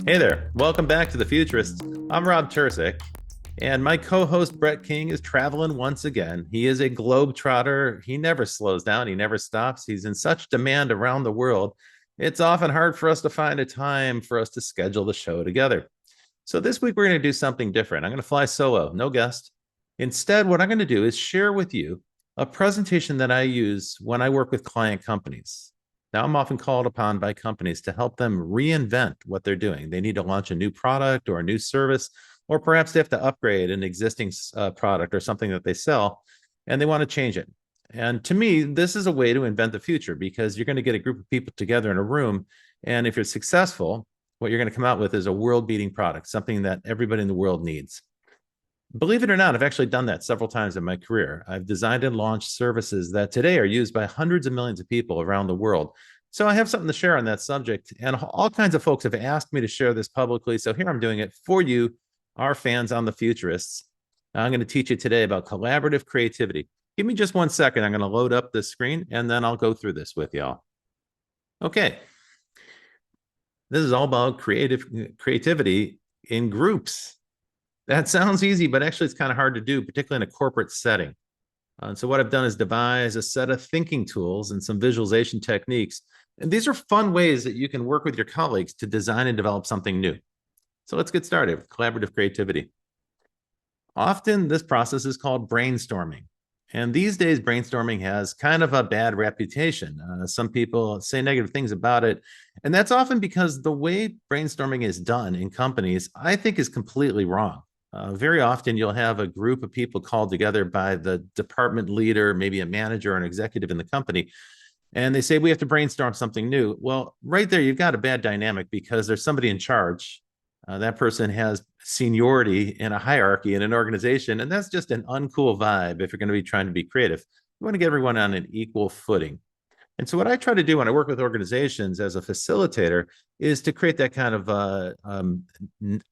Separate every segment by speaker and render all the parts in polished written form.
Speaker 1: Hey there, welcome back to the Futurists. I'm Rob Tercek, and my co host Brett King is traveling once again. He is a globetrotter. He never slows down, he never stops. He's in such demand around the world. It's often hard for us to find a time for us to schedule the show together. So this week, we're going to do something different. I'm going to fly solo, no guest. Instead, what I'm going to do is share with you a presentation that I use when I work with client companies. Now, I'm often called upon by companies to help them reinvent what they're doing. They need to launch a new product or a new service, or perhaps they have to upgrade an existing product or something that they sell, and they want to change it. And to me, this is a way to invent the future because you're going to get a group of people together in a room. And if you're successful, what you're going to come out with is a world beating product, something that everybody in the world needs. Believe it or not, I've actually done that several times in my career. I've designed and launched services that today are used by hundreds of millions of people around the world. So I have something to share on that subject. And all kinds of folks have asked me to share this publicly. So here I'm doing it for you, our fans on the Futurists. I'm going to teach you today about collaborative creativity. Give me just 1 second. I'm going to load up the screen and then I'll go through this with y'all. Okay. This is all about creativity in groups. That sounds easy, but actually it's kind of hard to do, particularly in a corporate setting. So what I've done is devise a set of thinking tools and some visualization techniques. And these are fun ways that you can work with your colleagues to design and develop something new. So let's get started with collaborative creativity. Often this process is called brainstorming. And these days, brainstorming has kind of a bad reputation. Some people say negative things about it. And that's often because the way brainstorming is done in companies, I think, is completely wrong. Very often, you'll have a group of people called together by the department leader, maybe a manager or an executive in the company, and they say, we have to brainstorm something new. Well, right there, you've got a bad dynamic because there's somebody in charge. That person has seniority in a hierarchy in an organization, and that's just an uncool vibe if you're going to be trying to be creative. You want to get everyone on an equal footing. And so, what I try to do when I work with organizations as a facilitator is to create that kind of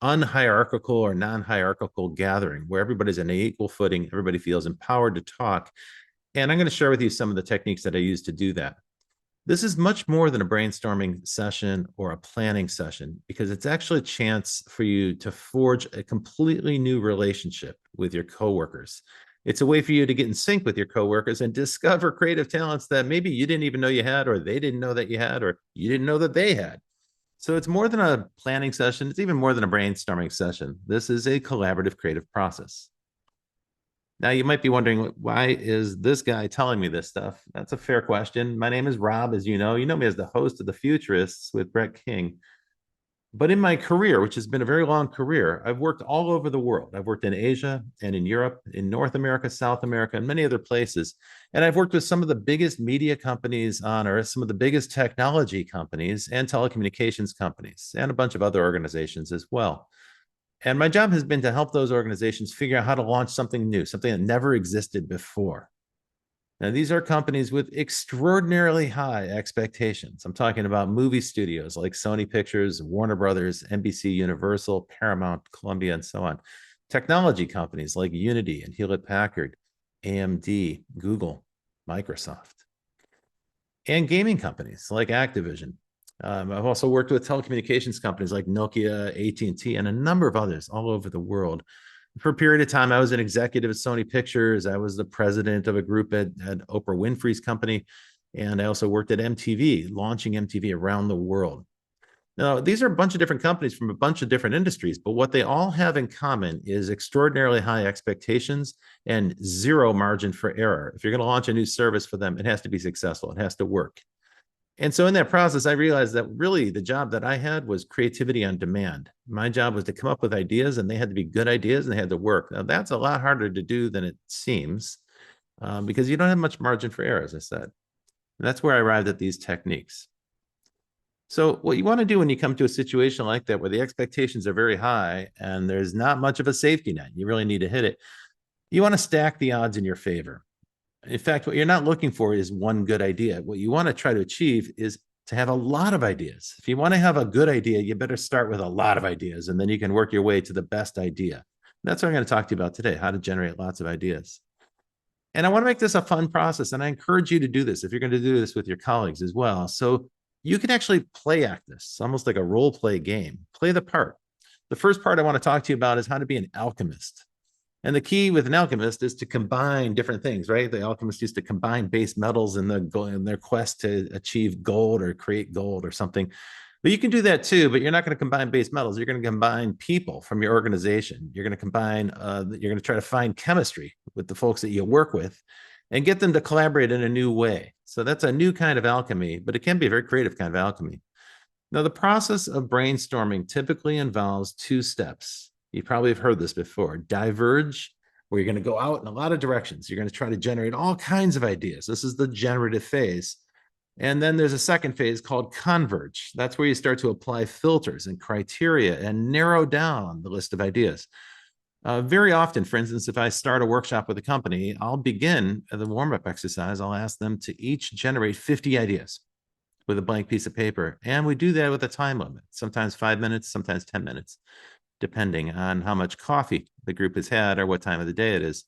Speaker 1: unhierarchical or non hierarchical gathering where everybody's on an equal footing, everybody feels empowered to talk. And I'm going to share with you some of the techniques that I use to do that. This is much more than a brainstorming session or a planning session because it's actually a chance for you to forge a completely new relationship with your coworkers. It's a way for you to get in sync with your coworkers and discover creative talents that maybe you didn't even know you had, or they didn't know that you had, or you didn't know that they had. So it's more than a planning session. It's even more than a brainstorming session. This is a collaborative creative process. Now, you might be wondering, why is this guy telling me this stuff? That's a fair question. My name is Rob, as you know. You know me as the host of The Futurists with Brett King. But in my career, which has been a very long career, I've worked all over the world. I've worked in Asia and in Europe, in North America, South America, and many other places. And I've worked with some of the biggest media companies on earth, some of the biggest technology companies, and telecommunications companies, and a bunch of other organizations as well. And my job has been to help those organizations figure out how to launch something new, something that never existed before. Now, these are companies with extraordinarily high expectations. I'm talking about movie studios like Sony Pictures, Warner Brothers, NBC Universal, Paramount, Columbia, and so on. Technology companies like Unity and Hewlett Packard, AMD, Google, Microsoft, and gaming companies like Activision. I've also worked with telecommunications companies like Nokia, AT&T, and a number of others all over the world. For a period of time, I was an executive at Sony Pictures. I was the president of a group at Oprah Winfrey's company. And I also worked at MTV, launching MTV around the world. Now, these are a bunch of different companies from a bunch of different industries, but what they all have in common is extraordinarily high expectations and zero margin for error. If you're going to launch a new service for them, it has to be successful. It has to work. And so in that process, I realized that really the job that I had was creativity on demand. My job was to come up with ideas, and they had to be good ideas and they had to work. Now, that's a lot harder to do than it seems because you don't have much margin for error, as I said. And that's where I arrived at these techniques. So what you want to do when you come to a situation like that, where the expectations are very high and there's not much of a safety net, you really need to hit it. You want to stack the odds in your favor. In fact, what you're not looking for is one good idea. What you want to try to achieve is to have a lot of ideas. If you want to have a good idea, you better start with a lot of ideas, and then you can work your way to the best idea. That's what I'm going to talk to you about today, how to generate lots of ideas. And I want to make this a fun process, and I encourage you to do this if you're going to do this with your colleagues as well. So you can actually play act this, almost like a role play game. Play the part. The first part I want to talk to you about is how to be an alchemist. And the key with an alchemist is to combine different things, right? The alchemists used to combine base metals in their quest to achieve gold or create gold or something. But you can do that too, but you're not going to combine base metals. You're going to combine people from your organization. You're going to combine, you're going to try to find chemistry with the folks that you work with and get them to collaborate in a new way. So that's a new kind of alchemy, but it can be a very creative kind of alchemy. Now, the process of brainstorming typically involves two steps. You probably have heard this before. Diverge, where you're going to go out in a lot of directions. You're going to try to generate all kinds of ideas. This is the generative phase. And then there's a second phase called converge. That's where you start to apply filters and criteria and narrow down the list of ideas. Very often, for instance, if I start a workshop with a company, I'll begin the warm-up exercise. I'll ask them to each generate 50 ideas with a blank piece of paper. And we do that with a time limit, sometimes 5 minutes, sometimes 10 minutes, depending on how much coffee the group has had or what time of the day it is.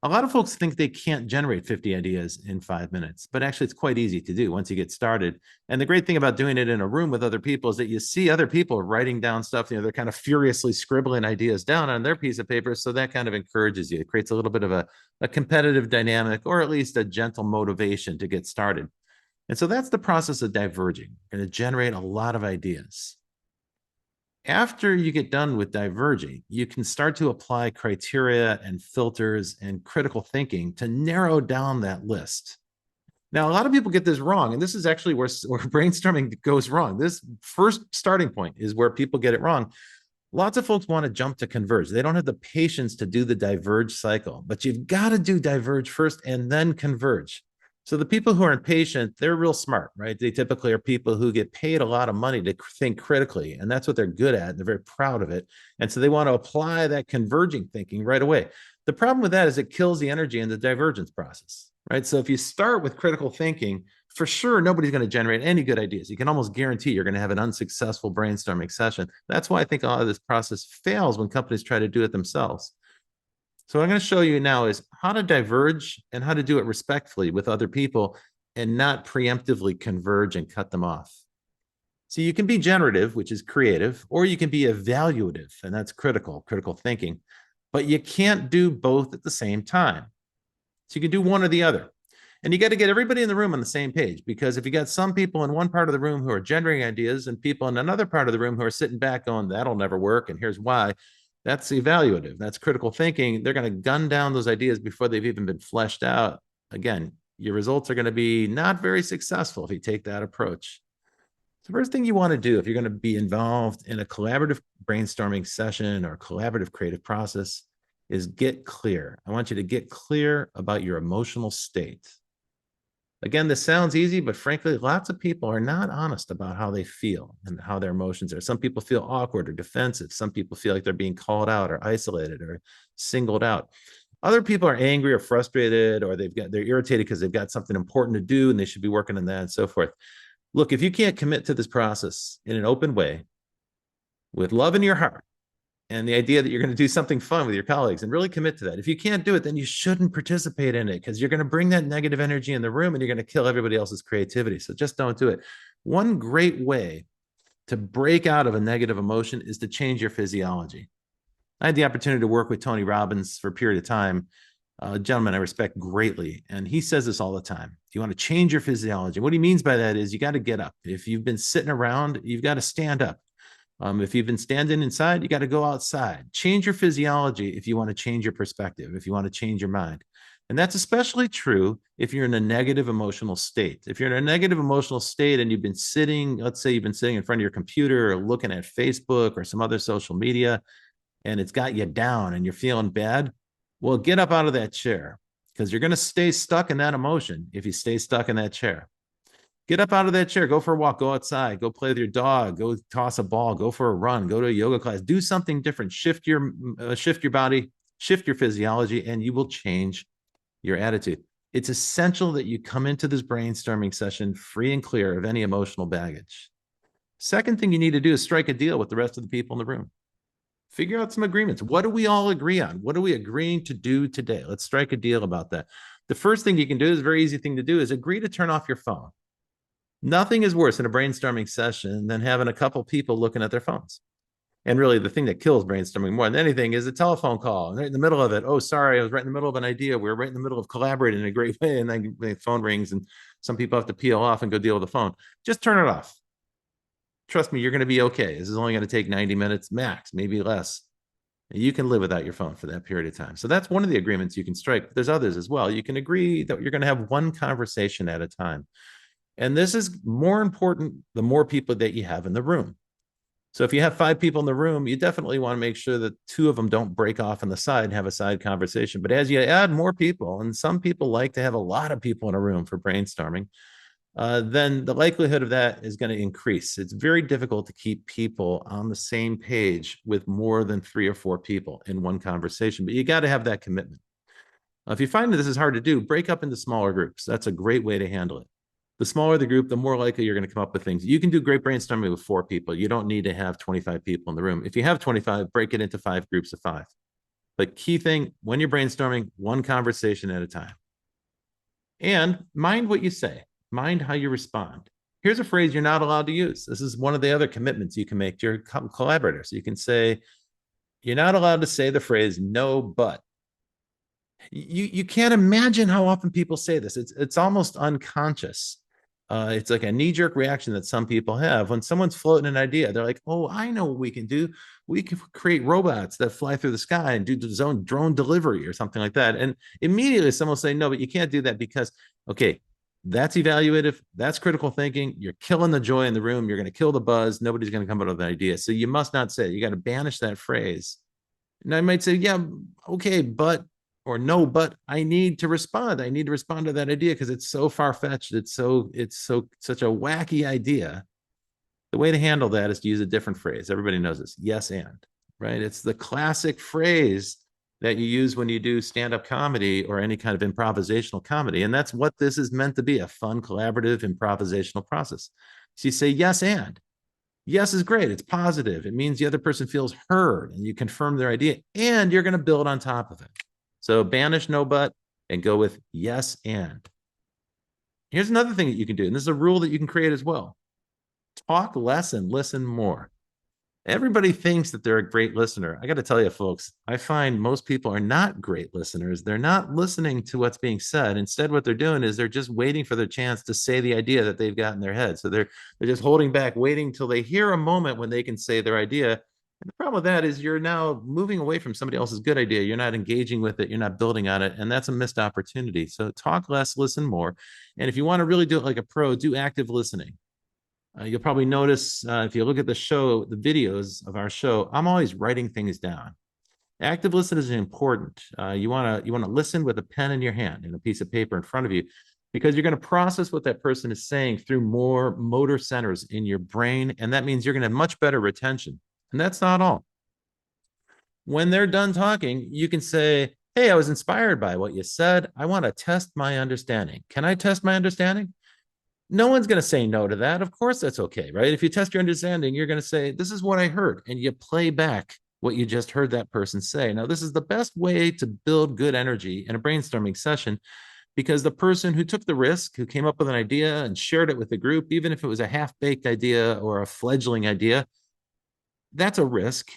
Speaker 1: A lot of folks think they can't generate 50 ideas in 5 minutes, but actually it's quite easy to do once you get started. And the great thing about doing it in a room with other people is that you see other people writing down stuff, they're kind of furiously scribbling ideas down on their piece of paper. So that kind of encourages you. It creates a little bit of a competitive dynamic, or at least a gentle motivation to get started. And so that's the process of diverging. You're going to generate a lot of ideas. After you get done with diverging, you can start to apply criteria and filters and critical thinking to narrow down that list. Now, a lot of people get this wrong, and this is actually where brainstorming goes wrong. This first starting point is where people get it wrong. Lots of folks want to jump to converge. They don't have the patience to do the diverge cycle, but you've got to do diverge first and then converge. So the people who are impatient, they're real smart, right? They typically are people who get paid a lot of money to think critically, and that's what they're good at. And they're very proud of it. And so they want to apply that converging thinking right away. The problem with that is it kills the energy in the divergence process, right? So if you start with critical thinking, for sure, nobody's going to generate any good ideas. You can almost guarantee you're going to have an unsuccessful brainstorming session. That's why I think a lot of this process fails when companies try to do it themselves. So what I'm going to show you now is how to diverge and how to do it respectfully with other people and not preemptively converge and cut them off. So you can be generative, which is creative, or you can be evaluative, and that's critical thinking, but you can't do both at the same time. So you can do one or the other. And you got to get everybody in the room on the same page, because if you got some people in one part of the room who are generating ideas and people in another part of the room who are sitting back going, that'll never work, and here's why, that's evaluative. That's critical thinking. They're going to gun down those ideas before they've even been fleshed out. Again, your results are going to be not very successful if you take that approach. The first thing you want to do if you're going to be involved in a collaborative brainstorming session or collaborative creative process is get clear. I want you to get clear about your emotional state. Again, this sounds easy, but frankly, lots of people are not honest about how they feel and how their emotions are. Some people feel awkward or defensive. Some people feel like they're being called out or isolated or singled out. Other people are angry or frustrated, or they're irritated because they've got something important to do and they should be working on that and so forth. Look, if you can't commit to this process in an open way with love in your heart, and the idea that you're going to do something fun with your colleagues and really commit to that. If you can't do it, then you shouldn't participate in it, because you're going to bring that negative energy in the room and you're going to kill everybody else's creativity. So just don't do it. One great way to break out of a negative emotion is to change your physiology. I had the opportunity to work with Tony Robbins for a period of time, a gentleman I respect greatly. And he says this all the time. You want to change your physiology. What he means by that is you got to get up. If you've been sitting around, you've got to stand up. If you've been standing inside, you got to go outside. Change your physiology if you want to change your perspective, if you want to change your mind. And that's especially true if you're in a negative emotional state. If you're in a negative emotional state and you've been sitting, let's say you've been sitting in front of your computer or looking at Facebook or some other social media, and it's got you down and you're feeling bad, well, get up out of that chair, because you're going to stay stuck in that emotion if you stay stuck in that chair. Get up out of that chair, go for a walk, go outside, go play with your dog, go toss a ball, go for a run, go to a yoga class, do something different, shift your body, shift your physiology, and you will change your attitude. It's essential that you come into this brainstorming session free and clear of any emotional baggage. Second thing you need to do is strike a deal with the rest of the people in the room. Figure out some agreements. What do we all agree on? What are we agreeing to do today? Let's strike a deal about that. The first thing you can do is a very easy thing to do is agree to turn off your phone. Nothing is worse in a brainstorming session than having a couple people looking at their phones. And really, the thing that kills brainstorming more than anything is a telephone call. And right in the middle of it, oh, sorry, I was right in the middle of an idea. We were right in the middle of collaborating in a great way. And then the phone rings and some people have to peel off and go deal with the phone. Just turn it off. Trust me, you're going to be okay. This is only going to take 90 minutes max, maybe less. You can live without your phone for that period of time. So that's one of the agreements you can strike. But there's others as well. You can agree that you're going to have one conversation at a time. And this is more important the more people that you have in the room. So if you have 5 people in the room, you definitely want to make sure that 2 of them don't break off on the side and have a side conversation. But as you add more people, and some people like to have a lot of people in a room for brainstorming, then the likelihood of that is going to increase. It's very difficult to keep people on the same page with more than 3 or 4 people in one conversation, but you got to have that commitment. If you find that this is hard to do, break up into smaller groups. That's a great way to handle it. The smaller the group, the more likely you're going to come up with things. You can do great brainstorming with 4 people. You don't need to have 25 people in the room. If you have 25, break it into 5 groups of 5. But key thing, when you're brainstorming, one conversation at a time. And mind what you say. Mind how you respond. Here's a phrase you're not allowed to use. This is one of the other commitments you can make to your collaborators. You can say, you're not allowed to say the phrase no, but. You can't imagine how often people say this. It's almost unconscious. It's like a knee-jerk reaction that some people have when someone's floating an idea. They're like, oh, I know what we can do. We can create robots that fly through the sky and do zone drone delivery or something like that. And immediately someone will say, no, but you can't do that because, okay, that's evaluative. That's critical thinking. You're killing the joy in the room. You're going to kill the buzz. Nobody's going to come up with an idea. So you must not say it. You got to banish that phrase. And I might say, yeah, okay, but, or no, but I need to respond. I need to respond to that idea because it's so far-fetched. It's such a wacky idea. The way to handle that is to use a different phrase. Everybody knows this. Yes, and, right? It's the classic phrase that you use when you do stand-up comedy or any kind of improvisational comedy. And that's what this is meant to be, a fun, collaborative, improvisational process. So you say yes, and. Yes is great. It's positive. It means the other person feels heard and you confirm their idea and you're going to build on top of it. So banish no but and go with yes and. Here's another thing that you can do, and this is a rule that you can create as well. Talk less and listen more. Everybody thinks that they're a great listener. I got to tell you, folks, I find most people are not great listeners. They're not listening to what's being said. Instead, what they're doing is they're just waiting for their chance to say the idea that they've got in their head. So they're just holding back, waiting till they hear a moment when they can say their idea. And the problem with that is you're now moving away from somebody else's good idea. You're not engaging with it. You're not building on it. And that's a missed opportunity. So talk less, listen more. And if you want to really do it like a pro, do active listening. You'll probably notice if you look at the show, the videos of our show, I'm always writing things down. Active listening is important. You want to listen with a pen in your hand and a piece of paper in front of you because you're going to process what that person is saying through more motor centers in your brain. And that means you're going to have much better retention. And that's not all. When they're done talking, you can say, hey, I was inspired by what you said. I want to test my understanding. Can I test my understanding? No one's going to say no to that. Of course, that's okay, right? If you test your understanding, you're going to say, this is what I heard. And you play back what you just heard that person say. Now, this is the best way to build good energy in a brainstorming session because the person who took the risk, who came up with an idea and shared it with the group, even if it was a half-baked idea or a fledgling idea, that's a risk.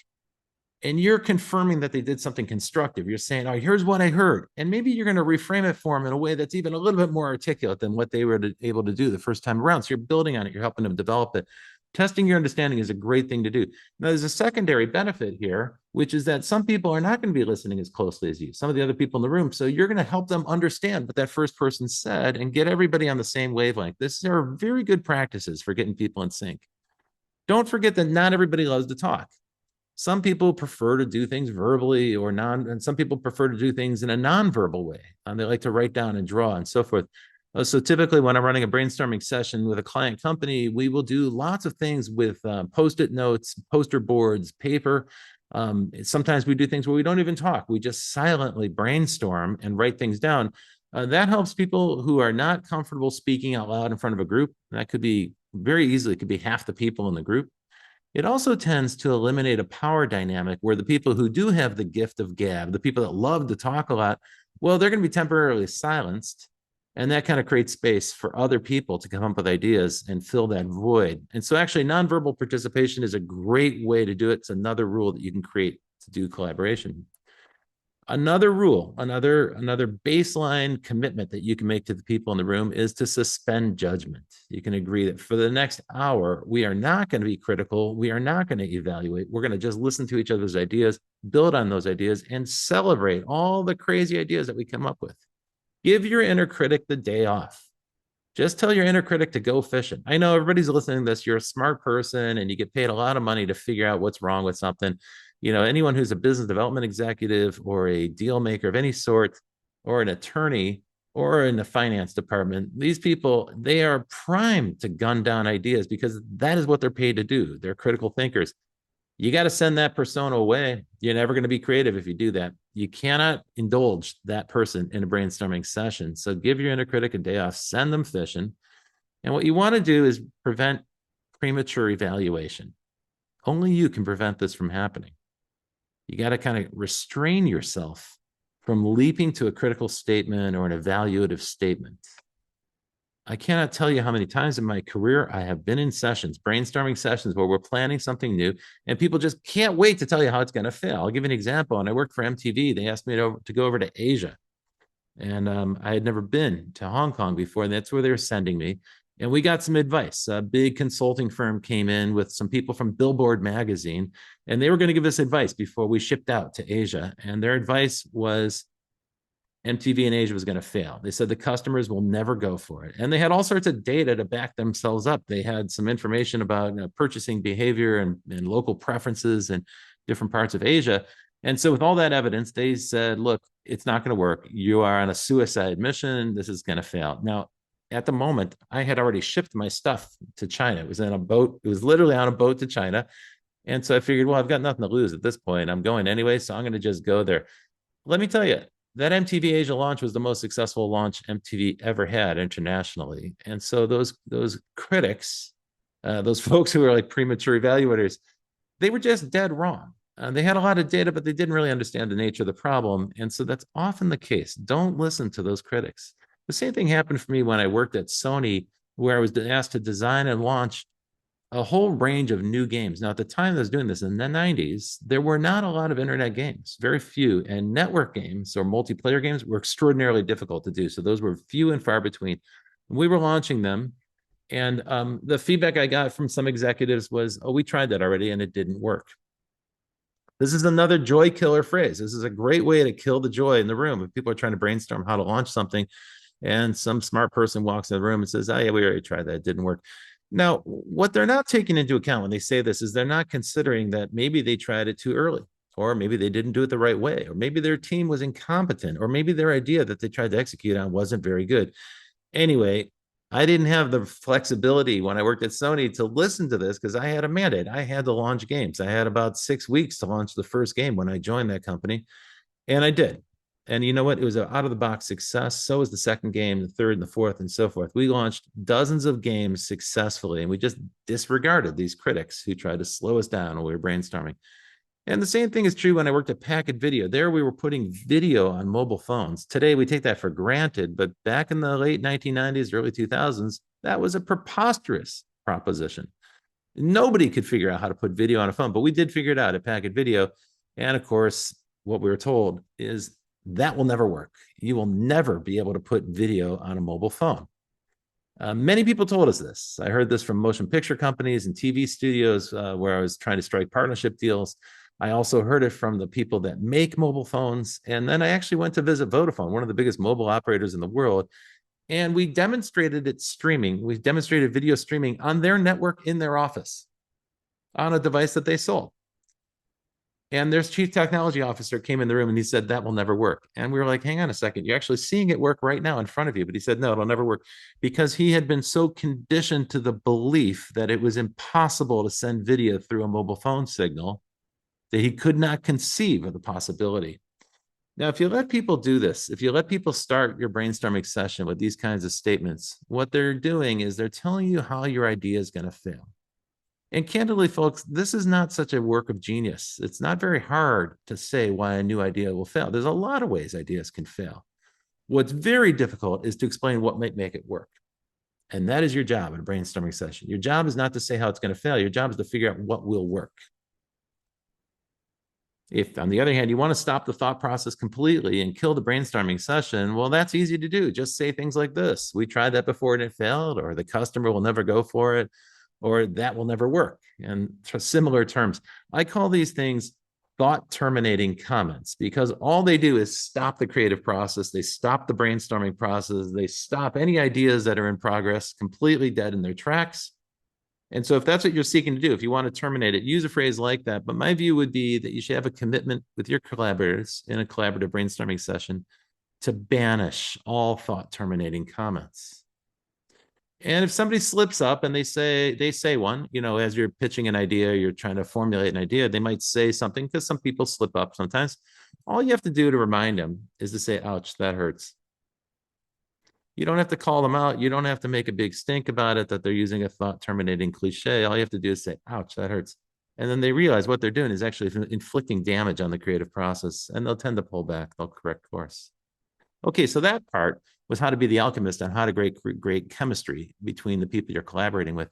Speaker 1: And you're confirming that they did something constructive. You're saying, oh, here's what I heard. And maybe you're going to reframe it for them in a way that's even a little bit more articulate than what they were able to do the first time around. So you're building on it. You're helping them develop it. Testing your understanding is a great thing to do. Now, there's a secondary benefit here, which is that some people are not going to be listening as closely as you, some of the other people in the room. So you're going to help them understand what that first person said and get everybody on the same wavelength. These are very good practices for getting people in sync. Don't forget that not everybody loves to talk. Some people prefer to do things verbally or and some people prefer to do things in a non-verbal way. They like to write down and draw and so forth. So typically when I'm running a brainstorming session with a client company, we will do lots of things with Post-it notes, poster boards, paper. Sometimes we do things where we don't even talk. We just silently brainstorm and write things down. That helps people who are not comfortable speaking out loud in front of a group. That could be very easily, it could be half the people in the group. It also tends to eliminate a power dynamic where the people who do have the gift of gab, the people that love to talk a lot, well, they're going to be temporarily silenced. And that kind of creates space for other people to come up with ideas and fill that void. And so actually nonverbal participation is a great way to do it. It's another rule that you can create to do collaboration. Another rule, another baseline commitment that you can make to the people in the room is to suspend judgment. You can agree that for the next hour, we are not going to be critical. We are not going to evaluate. We're going to just listen to each other's ideas, build on those ideas, and celebrate all the crazy ideas that we come up with. Give your inner critic the day off. Just tell your inner critic to go fishing. I know everybody's listening to this. You're a smart person and you get paid a lot of money to figure out what's wrong with something. You know, anyone who's a business development executive or a deal maker of any sort, or an attorney or in the finance department, these people, they are primed to gun down ideas because that is what they're paid to do. They're critical thinkers. You got to send that persona away. You're never going to be creative if you do that. You cannot indulge that person in a brainstorming session. So give your inner critic a day off, send them fishing. And what you want to do is prevent premature evaluation. Only you can prevent this from happening. You got to kind of restrain yourself from leaping to a critical statement or an evaluative statement. I cannot tell you how many times in my career I have been in sessions, brainstorming sessions where we're planning something new and people just can't wait to tell you how it's going to fail. I'll give you an example. When I worked for MTV, they asked me to go over to Asia. And I had never been to Hong Kong before, and that's where they were sending me. And we got some advice. A big consulting firm came in with some people from Billboard magazine, and they were going to give us advice before we shipped out to Asia. And their advice was MTV in Asia was going to fail. They said the customers will never go for it. And they had all sorts of data to back themselves up. They had some information about purchasing behavior and local preferences in different parts of Asia. And so with all that evidence, they said, look, it's not going to work. You are on a suicide mission. This is going to fail. Now, at the moment, I had already shipped my stuff to China. It was in a boat. It was literally on a boat to China. And so I figured, well, I've got nothing to lose at this point. I'm going anyway, so I'm going to just go there. Let me tell you, that MTV Asia launch was the most successful launch MTV ever had internationally. And so those critics, those folks who are like premature evaluators, they were just dead wrong. They had a lot of data, but they didn't really understand the nature of the problem. And so that's often the case. Don't listen to those critics. The same thing happened for me when I worked at Sony, where I was asked to design and launch a whole range of new games. Now, at the time I was doing this in the 90s, there were not a lot of internet games, very few. And network games or multiplayer games were extraordinarily difficult to do. So those were few and far between. We were launching them. And the feedback I got from some executives was, oh, we tried that already and it didn't work. This is another joy killer phrase. This is a great way to kill the joy in the room. If people are trying to brainstorm how to launch something and some smart person walks in the room and says, oh, yeah, we already tried that. It didn't work. Now, what they're not taking into account when they say this is they're not considering that maybe they tried it too early, or maybe they didn't do it the right way, or maybe their team was incompetent, or maybe their idea that they tried to execute on wasn't very good. Anyway, I didn't have the flexibility when I worked at Sony to listen to this because I had a mandate. I had to launch games. I had about 6 weeks to launch the first game when I joined that company, and I did. And you know what? It was an out of the box success. So was the second game, the third, and the fourth, and so forth. We launched dozens of games successfully, and we just disregarded these critics who tried to slow us down when we were brainstorming. And the same thing is true when I worked at Packet Video. There we were putting video on mobile phones. Today we take that for granted, but back in the late 1990s, early 2000s, that was a preposterous proposition. Nobody could figure out how to put video on a phone, but we did figure it out at Packet Video. And of course, what we were told is that will never work. You will never be able to put video on a mobile phone. Many people told us this. I heard this from motion picture companies and TV studios where I was trying to strike partnership deals. I also heard it from the people that make mobile phones. And then I actually went to visit Vodafone, one of the biggest mobile operators in the world. And we demonstrated it streaming. We demonstrated video streaming on their network in their office on a device that they sold. And their chief technology officer came in the room and he said, that will never work. And we were like, hang on a second, you're actually seeing it work right now in front of you. But he said, no, it'll never work, because he had been so conditioned to the belief that it was impossible to send video through a mobile phone signal that he could not conceive of the possibility. Now, if you let people do this, if you let people start your brainstorming session with these kinds of statements, what they're doing is they're telling you how your idea is going to fail. And candidly, folks, this is not such a work of genius. It's not very hard to say why a new idea will fail. There's a lot of ways ideas can fail. What's very difficult is to explain what might make it work. And that is your job in a brainstorming session. Your job is not to say how it's going to fail. Your job is to figure out what will work. If, on the other hand, you want to stop the thought process completely and kill the brainstorming session, well, that's easy to do. Just say things like this: we tried that before and it failed, or the customer will never go for it, or that will never work. And similar terms. I call these things thought terminating comments, because all they do is stop the creative process. They stop the brainstorming process. They stop any ideas that are in progress completely dead in their tracks. And so if that's what you're seeking to do, if you want to terminate it, use a phrase like that. But my view would be that you should have a commitment with your collaborators in a collaborative brainstorming session to banish all thought terminating comments. And if somebody slips up and they say one, as you're pitching an idea, you're trying to formulate an idea, they might say something, because some people slip up sometimes. All you have to do to remind them is to say, ouch, that hurts. You don't have to call them out. You don't have to make a big stink about it that they're using a thought terminating cliche. All you have to do is say, ouch, that hurts. And then they realize what they're doing is actually inflicting damage on the creative process, and they'll tend to pull back. They'll correct course. Okay, so that part was how to be the alchemist and how to create chemistry between the people you're collaborating with.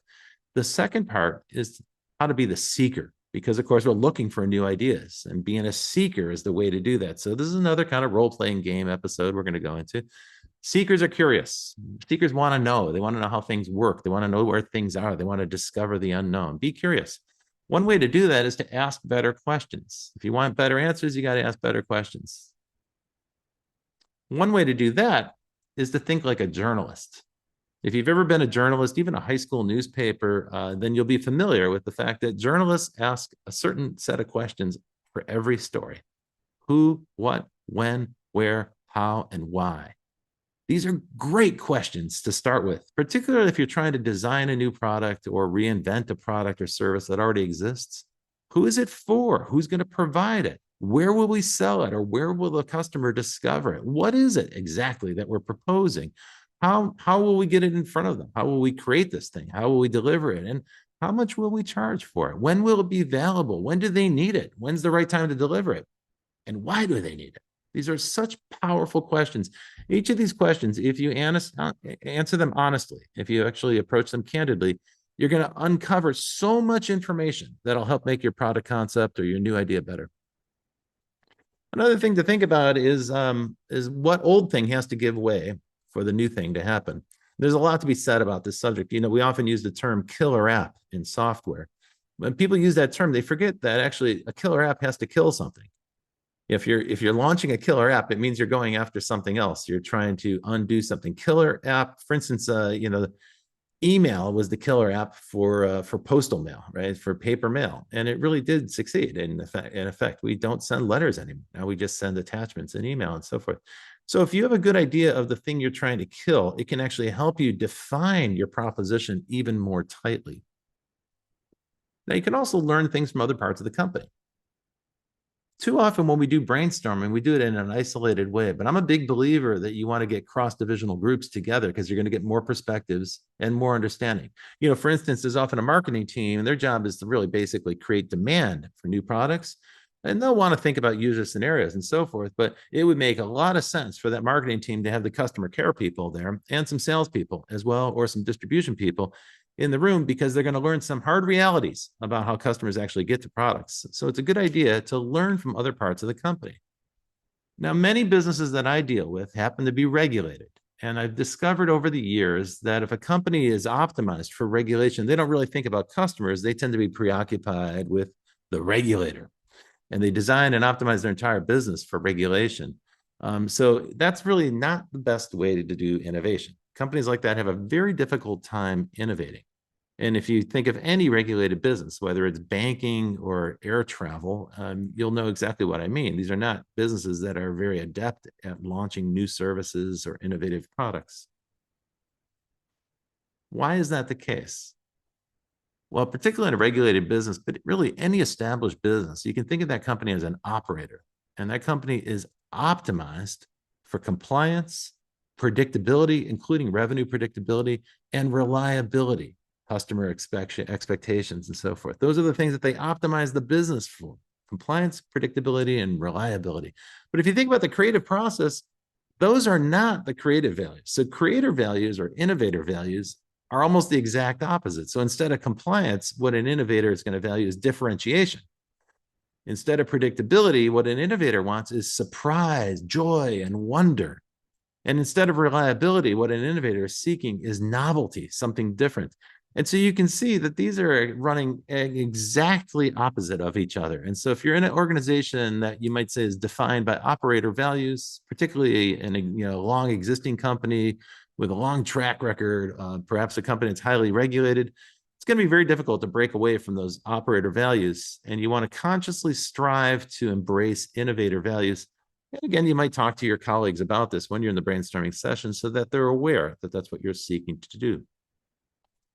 Speaker 1: The second part is how to be the seeker, because of course we're looking for new ideas, and being a seeker is the way to do that. So this is another kind of role-playing game episode we're going to go into. Seekers are curious. Seekers want to know. They want to know how things work. They want to know where things are. They want to discover the unknown. Be curious. One way to do that is to ask better questions. If you want better answers, you got to ask better questions. One way to do that is to think like a journalist. If you've ever been a journalist, even a high school newspaper, then you'll be familiar with the fact that journalists ask a certain set of questions for every story: who, what, when, where, how, and why. These are great questions to start with, particularly if you're trying to design a new product or reinvent a product or service that already exists. Who is it for? Who's going to provide it? Where will we sell it? Or where will the customer discover it? What is it exactly that we're proposing? How will we get it in front of them? How will we create this thing? How will we deliver it? And how much will we charge for it? When will it be available? When do they need it? When's the right time to deliver it? And why do they need it? These are such powerful questions. Each of these questions, if you answer them honestly, if you actually approach them candidly, you're going to uncover so much information that'll help make your product concept or your new idea better. Another thing to think about is what old thing has to give way for the new thing to happen. There's a lot to be said about this subject. We often use the term killer app in software. When people use that term, they forget that actually a killer app has to kill something. If you're launching a killer app, it means you're going after something else. You're trying to undo something. Killer app, for instance, email was the killer app for postal mail, right? For paper mail, and it really did succeed. In effect, we don't send letters anymore. Now we just send attachments and email and so forth. So if you have a good idea of the thing you're trying to kill, it can actually help you define your proposition even more tightly. Now you can also learn things from other parts of the company. Too often when we do brainstorming, we do it in an isolated way, but I'm a big believer that you want to get cross-divisional groups together, because you're going to get more perspectives and more understanding. For instance, there's often a marketing team, and their job is to really basically create demand for new products. And they'll want to think about user scenarios and so forth, but it would make a lot of sense for that marketing team to have the customer care people there and some salespeople as well, or some distribution people in the room, because they're going to learn some hard realities about how customers actually get to products. So it's a good idea to learn from other parts of the company. Now, many businesses that I deal with happen to be regulated. And I've discovered over the years that if a company is optimized for regulation, they don't really think about customers. They tend to be preoccupied with the regulator, and they design and optimize their entire business for regulation. So that's really not the best way to do innovation. Companies like that have a very difficult time innovating. And if you think of any regulated business, whether it's banking or air travel, you'll know exactly what I mean. These are not businesses that are very adept at launching new services or innovative products. Why is that the case? Well, particularly in a regulated business, but really any established business, you can think of that company as an operator. And that company is optimized for compliance, predictability, including revenue predictability, and reliability, customer expectations, and so forth. Those are the things that they optimize the business for: compliance, predictability, and reliability. But if you think about the creative process, Those are not the creative values. So creator values or innovator values are almost the exact opposite. So instead of compliance, what an innovator is going to value is differentiation. Instead of predictability, what an innovator wants is surprise, joy, and wonder. And instead of reliability, what an innovator is seeking is novelty, something different. And so you can see that these are running exactly opposite of each other. And so if you're in an organization that you might say is defined by operator values, particularly in a long existing company with a long track record, perhaps a company that's highly regulated, it's going to be very difficult to break away from those operator values. And you want to consciously strive to embrace innovator values. And again, you might talk to your colleagues about this when you're in the brainstorming session so that they're aware that that's what you're seeking to do.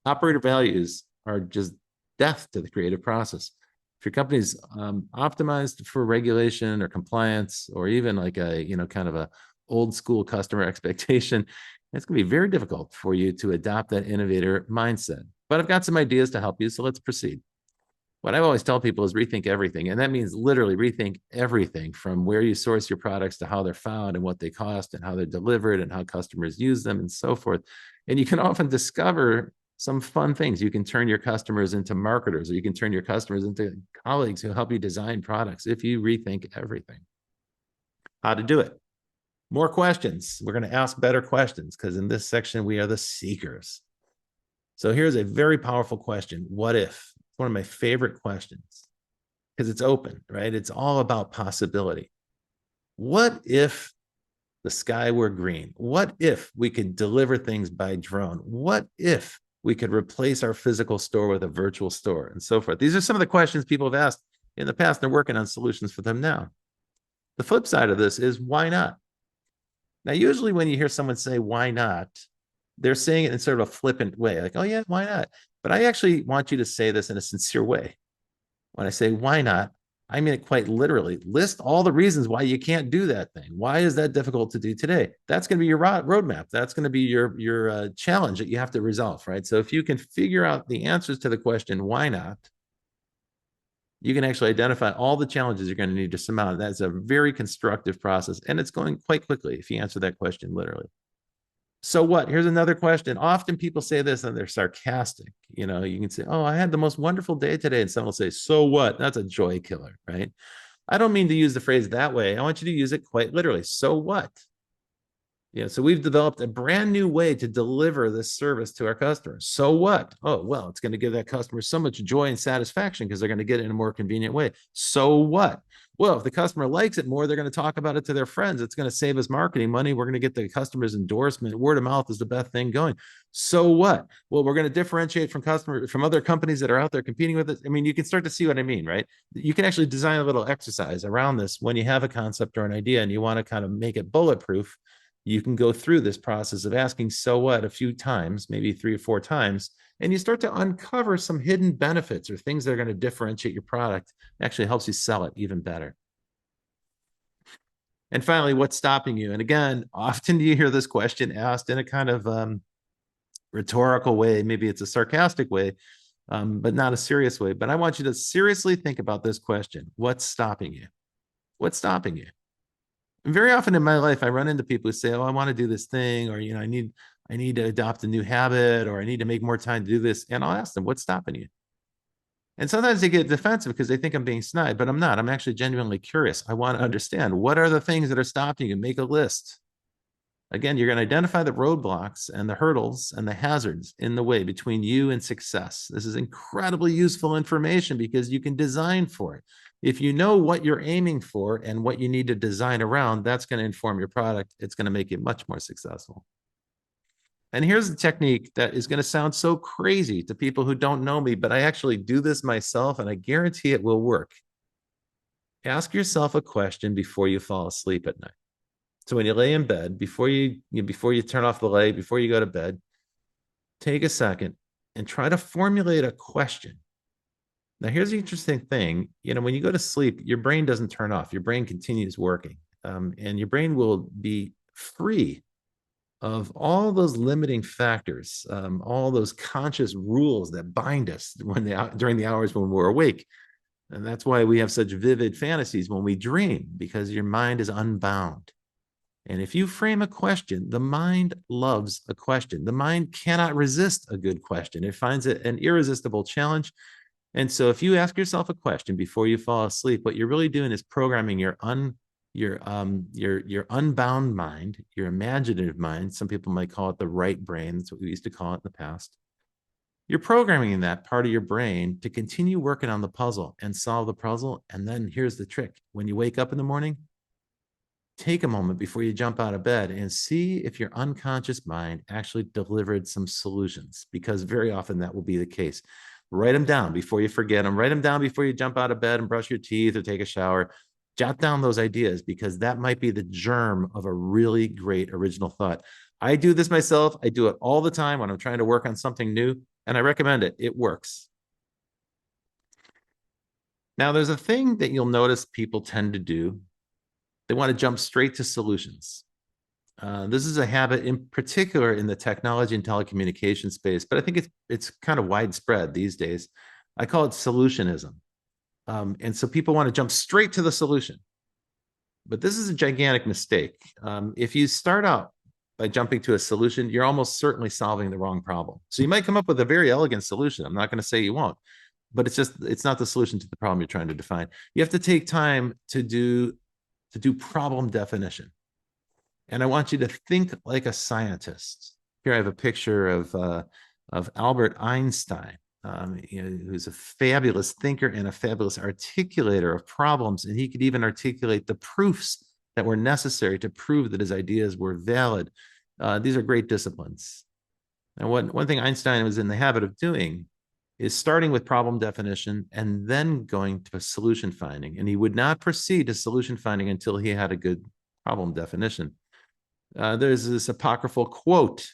Speaker 1: Operator values are just death to the creative process. If your company's optimized for regulation or compliance, or even like a, kind of a old school customer expectation, it's going to be very difficult for you to adopt that innovator mindset. But I've got some ideas to help you, so let's proceed. What I always tell people is rethink everything. And that means literally rethink everything from where you source your products to how they're found and what they cost and how they're delivered and how customers use them and so forth. And you can often discover some fun things. You can turn your customers into marketers, or you can turn your customers into colleagues who help you design products if you rethink everything. How to do it? More questions. We're going to ask better questions because in this section, we are the seekers. So here's a very powerful question. What if? One of my favorite questions because it's open, right? It's all about possibility. What if the sky were green? What if we could deliver things by drone? What if we could replace our physical store with a virtual store and so forth? These are some of the questions people have asked in the past. They're working on solutions for them now. The flip side of this is why not? Now, usually when you hear someone say, why not, they're saying it in sort of a flippant way, like, oh yeah, why not? But I actually want you to say this in a sincere way. When I say, why not? I mean it quite literally. List all the reasons why you can't do that thing. Why is that difficult to do today? That's going to be your roadmap. That's going to be your challenge that you have to resolve, right? So if you can figure out the answers to the question, why not? You can actually identify all the challenges you're going to need to surmount. That's a very constructive process, and it's going quite quickly if you answer that question literally. So what? Here's another question. Often people say this and they're sarcastic. You can say, oh, I had the most wonderful day today. And someone will say, so what? That's a joy killer, right? I don't mean to use the phrase that way. I want you to use it quite literally. So what? So we've developed a brand new way to deliver this service to our customers. So what? Oh, well, it's going to give that customer so much joy and satisfaction because they're going to get it in a more convenient way. So what? Well, if the customer likes it more, they're going to talk about it to their friends. It's going to save us marketing money. We're going to get the customer's endorsement. Word of mouth is the best thing going. So what? Well, we're going to differentiate from other companies that are out there competing with us. I mean, you can start to see what I mean, right? You can actually design a little exercise around this when you have a concept or an idea and you want to kind of make it bulletproof. You can go through this process of asking so what a few times, maybe 3 or 4 times, and you start to uncover some hidden benefits or things that are going to differentiate your product. It actually helps you sell it even better. And finally, what's stopping you? And again, often you hear this question asked in a kind of rhetorical way. Maybe it's a sarcastic way, but not a serious way. But I want you to seriously think about this question. What's stopping you? What's stopping you? And very often in my life, I run into people who say, oh, I want to do this thing, or, I need to adopt a new habit, or I need to make more time to do this. And I'll ask them, what's stopping you? And sometimes they get defensive because they think I'm being snide, but I'm not. I'm actually genuinely curious. I want to understand what are the things that are stopping you. Make a list. Again, you're going to identify the roadblocks and the hurdles and the hazards in the way between you and success. This is incredibly useful information because you can design for it. If you know what you're aiming for and what you need to design around, that's going to inform your product. It's going to make you much more successful. And here's the technique that is going to sound so crazy to people who don't know me, but I actually do this myself and I guarantee it will work. Ask yourself a question before you fall asleep at night. So when you lay in bed, before you turn off the light, before you go to bed, take a second and try to formulate a question. Now, here's the interesting thing. When you go to sleep, your brain doesn't turn off. Your brain continues working. And your brain will be free of all those limiting factors, all those conscious rules that bind us during the hours when we're awake. And that's why we have such vivid fantasies when we dream, because your mind is unbound. And if you frame a question, the mind loves a question. The mind cannot resist a good question. It finds it an irresistible challenge. And so if you ask yourself a question before you fall asleep, what you're really doing is programming your unbound mind, your imaginative mind. Some people might call it the right brain. That's what we used to call it in the past. You're programming that part of your brain to continue working on the puzzle and solve the puzzle. And then here's the trick. When you wake up in the morning, take a moment before you jump out of bed and see if your unconscious mind actually delivered some solutions, because very often that will be the case. Write them down before you forget them. Write them down before you jump out of bed and brush your teeth or take a shower. Jot down those ideas, because that might be the germ of a really great original thought. I do this myself. I do it all the time when I'm trying to work on something new, and I recommend it. It works. Now, there's a thing that you'll notice people tend to do. They want to jump straight to solutions. This is a habit in particular in the technology and telecommunication space, but I think it's kind of widespread these days. I call it solutionism. And so people want to jump straight to the solution. But this is a gigantic mistake. If you start out by jumping to a solution, you're almost certainly solving the wrong problem. So you might come up with a very elegant solution. I'm not going to say you won't, but it's not the solution to the problem you're trying to define. You have to take time to do problem definition. And I want you to think like a scientist. Here I have a picture of Albert Einstein, who's a fabulous thinker and a fabulous articulator of problems. And he could even articulate the proofs that were necessary to prove that his ideas were valid. These are great disciplines. And one thing Einstein was in the habit of doing is starting with problem definition and then going to solution finding. And he would not proceed to solution finding until he had a good problem definition. There's this apocryphal quote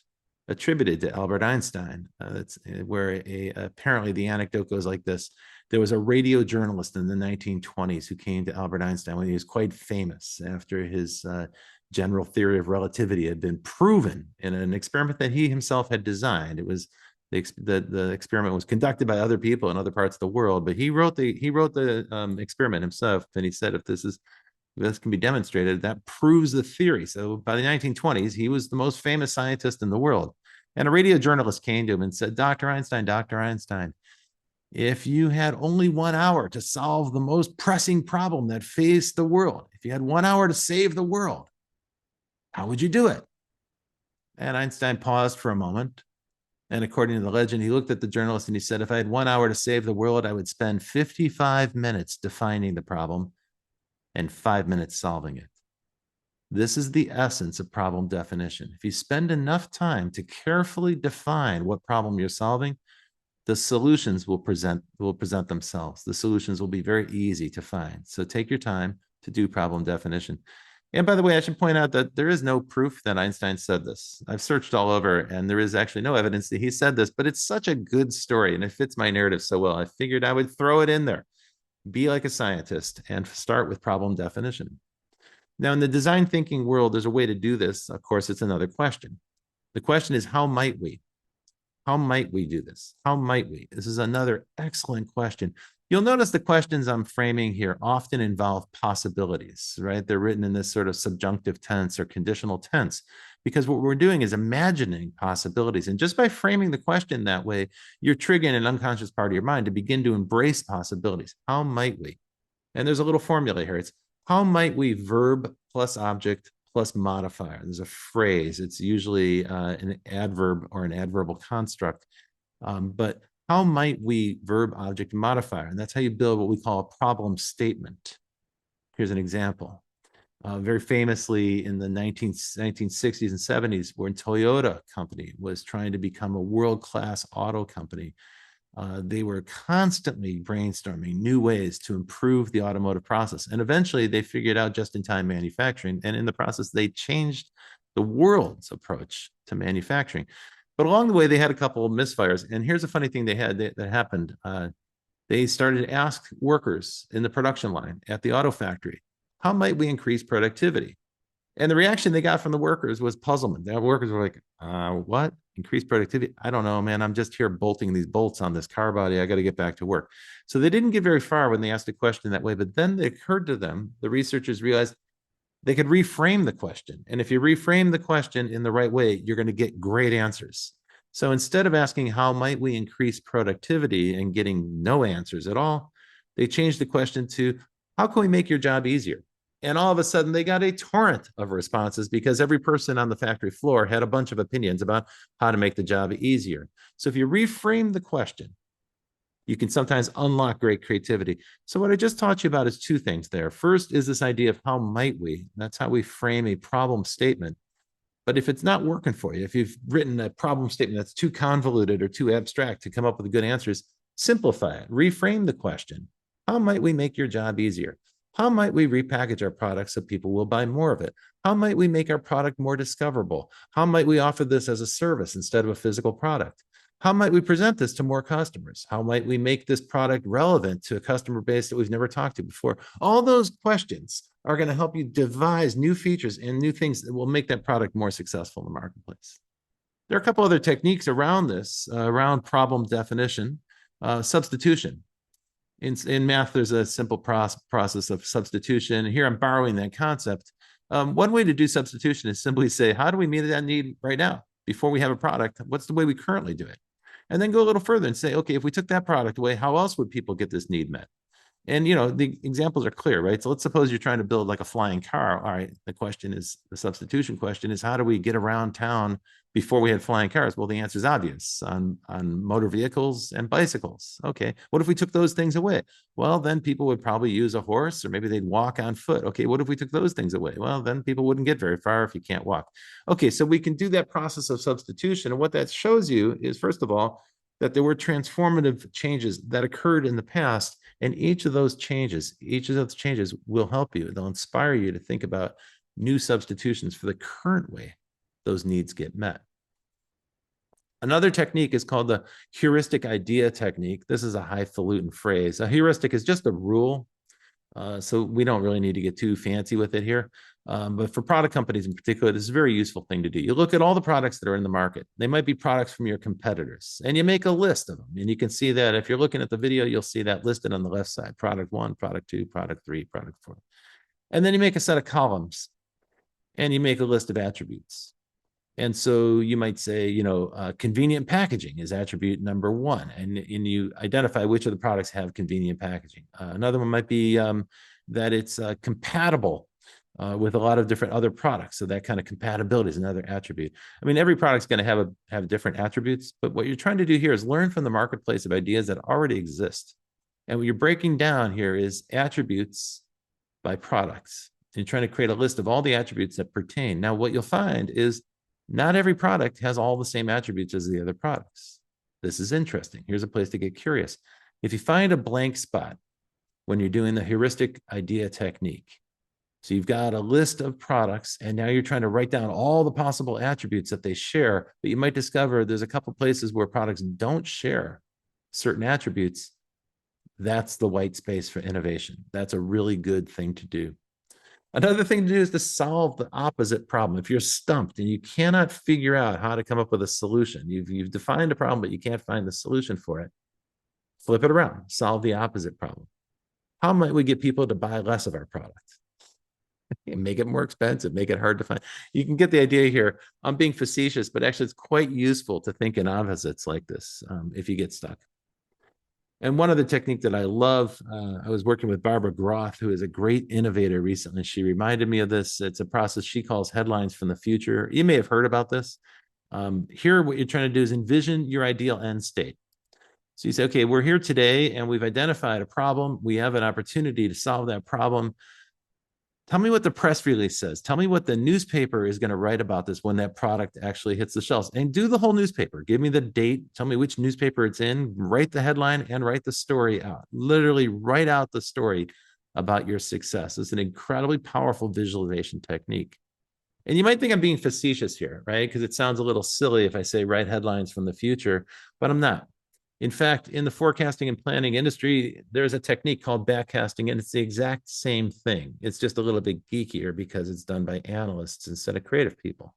Speaker 1: attributed to Albert Einstein. That's where apparently the anecdote goes like this. There was a radio journalist in the 1920s who came to Albert Einstein when he was quite famous after his general theory of relativity had been proven in an experiment that he himself had designed. It was the experiment was conducted by other people in other parts of the world, but he wrote the experiment himself, and he said, if this can be demonstrated, that proves the theory. So by the 1920s, he was the most famous scientist in the world. And a radio journalist came to him and said, Dr. Einstein, if you had only 1 hour to solve the most pressing problem that faced the world, if you had 1 hour to save the world, how would you do it? And Einstein paused for a moment. And according to the legend, he looked at the journalist and he said, if I had 1 hour to save the world, I would spend 55 minutes defining the problem and 5 minutes solving it. This is the essence of problem definition. If you spend enough time to carefully define what problem you're solving, the solutions will present themselves. The solutions will be very easy to find. So take your time to do problem definition. And by the way, I should point out that there is no proof that Einstein said this. I've searched all over, and there is actually no evidence that he said this, but it's such a good story, and it fits my narrative so well. I figured I would throw it in there. Be like a scientist and start with problem definition. Now, in the design thinking world, there's a way to do this. Of course, it's another question. The question is, how might we? How might we do this? How might we? This is another excellent question. You'll notice the questions I'm framing here often involve possibilities, right? They're written in this sort of subjunctive tense or conditional tense, because what we're doing is imagining possibilities. And just by framing the question that way, you're triggering an unconscious part of your mind to begin to embrace possibilities. How might we? And there's a little formula here. It's how might we verb plus object plus modifier. There's a phrase. It's usually an adverb or an adverbial construct. But how might we verb, object, and modifier? And that's how you build what we call a problem statement. Here's an example. Very famously in the 1960s and 70s, when Toyota company was trying to become a world-class auto company, they were constantly brainstorming new ways to improve the automotive process. And eventually they figured out just-in-time manufacturing. And in the process, they changed the world's approach to manufacturing. But along the way, they had a couple of misfires. And here's a funny thing that happened. They started to ask workers in the production line at the auto factory, how might we increase productivity? And the reaction they got from the workers was puzzlement. The workers were like, what? Increase productivity? I don't know, man. I'm just here bolting these bolts on this car body. I got to get back to work. So they didn't get very far when they asked a question that way. But then it occurred to them, the researchers realized They could reframe the question. And if you reframe the question in the right way, you're going to get great answers. So instead of asking, how might we increase productivity, and getting no answers at all, they changed the question to, how can we make your job easier? And all of a sudden, they got a torrent of responses because every person on the factory floor had a bunch of opinions about how to make the job easier. So if you reframe the question, you can sometimes unlock great creativity. So what I just taught you about is two things there. First is this idea of how might we? That's how we frame a problem statement. But if it's not working for you, if you've written a problem statement that's too convoluted or too abstract to come up with good answers, simplify it, reframe the question. How might we make your job easier? How might we repackage our product so people will buy more of it? How might we make our product more discoverable? How might we offer this as a service instead of a physical product? How might we present this to more customers? How might we make this product relevant to a customer base that we've never talked to before? All those questions are going to help you devise new features and new things that will make that product more successful in the marketplace. There are a couple other techniques around this, around problem definition, substitution. In math, there's a simple process of substitution. Here, I'm borrowing that concept. One way to do substitution is simply say, how do we meet that need right now? Before we have a product, what's the way we currently do it? And then go a little further and say, okay, if we took that product away, how else would people get this need met? And the examples are clear, right? So let's suppose you're trying to build like a flying car. All right, the substitution question is, how do we get around town before we had flying cars? Well, the answer is obvious, on motor vehicles and bicycles. Okay, what if we took those things away? Well, then people would probably use a horse, or maybe they'd walk on foot. Okay, what if we took those things away? Well, then people wouldn't get very far if you can't walk. Okay, so we can do that process of substitution. And what that shows you is, first of all, that there were transformative changes that occurred in the past. And each of those changes will help you. They'll inspire you to think about new substitutions for the current way those needs get met. Another technique is called the heuristic idea technique. This is a highfalutin phrase. A heuristic is just a rule. So we don't really need to get too fancy with it here. But for product companies in particular, this is a very useful thing to do. You look at all the products that are in the market. They might be products from your competitors, and you make a list of them. And you can see that if you're looking at the video, you'll see that listed on the left side: product 1, product 2, product 3, product 4. And then you make a set of columns, and you make a list of attributes. And so you might say, convenient packaging is attribute number 1, and you identify which of the products have convenient packaging. Another one might be that it's compatible with a lot of different other products. So that kind of compatibility is another attribute. I mean, every product's going to have different attributes, but what you're trying to do here is learn from the marketplace of ideas that already exist. And what you're breaking down here is attributes by products. And you're trying to create a list of all the attributes that pertain. Now, what you'll find is not every product has all the same attributes as the other products. This is interesting. Here's a place to get curious. If you find a blank spot when you're doing the heuristic idea technique, so you've got a list of products, and now you're trying to write down all the possible attributes that they share, but you might discover there's a couple places where products don't share certain attributes. That's the white space for innovation. That's a really good thing to do. Another thing to do is to solve the opposite problem. If you're stumped and you cannot figure out how to come up with a solution, you've defined a problem, but you can't find the solution for it, flip it around, solve the opposite problem. How might we get people to buy less of our product? Make it more expensive, make it hard to find. You can get the idea here. I'm being facetious, but actually it's quite useful to think in opposites like this if you get stuck. And one other technique that I love, I was working with Barbara Groth, who is a great innovator recently. She reminded me of this. It's a process she calls headlines from the future. You may have heard about this. Here, what you're trying to do is envision your ideal end state. So you say, okay, we're here today and we've identified a problem. We have an opportunity to solve that problem. Tell me what the press release says. Tell me what the newspaper is going to write about this when that product actually hits the shelves. And do the whole newspaper. Give me the date. Tell me which newspaper it's in. Write the headline and write the story out. Literally write out the story about your success. It's an incredibly powerful visualization technique. And you might think I'm being facetious here, right? Because it sounds a little silly if I say write headlines from the future, but I'm not. In fact, in the forecasting and planning industry, there's a technique called backcasting, and it's the exact same thing. It's just a little bit geekier because it's done by analysts instead of creative people.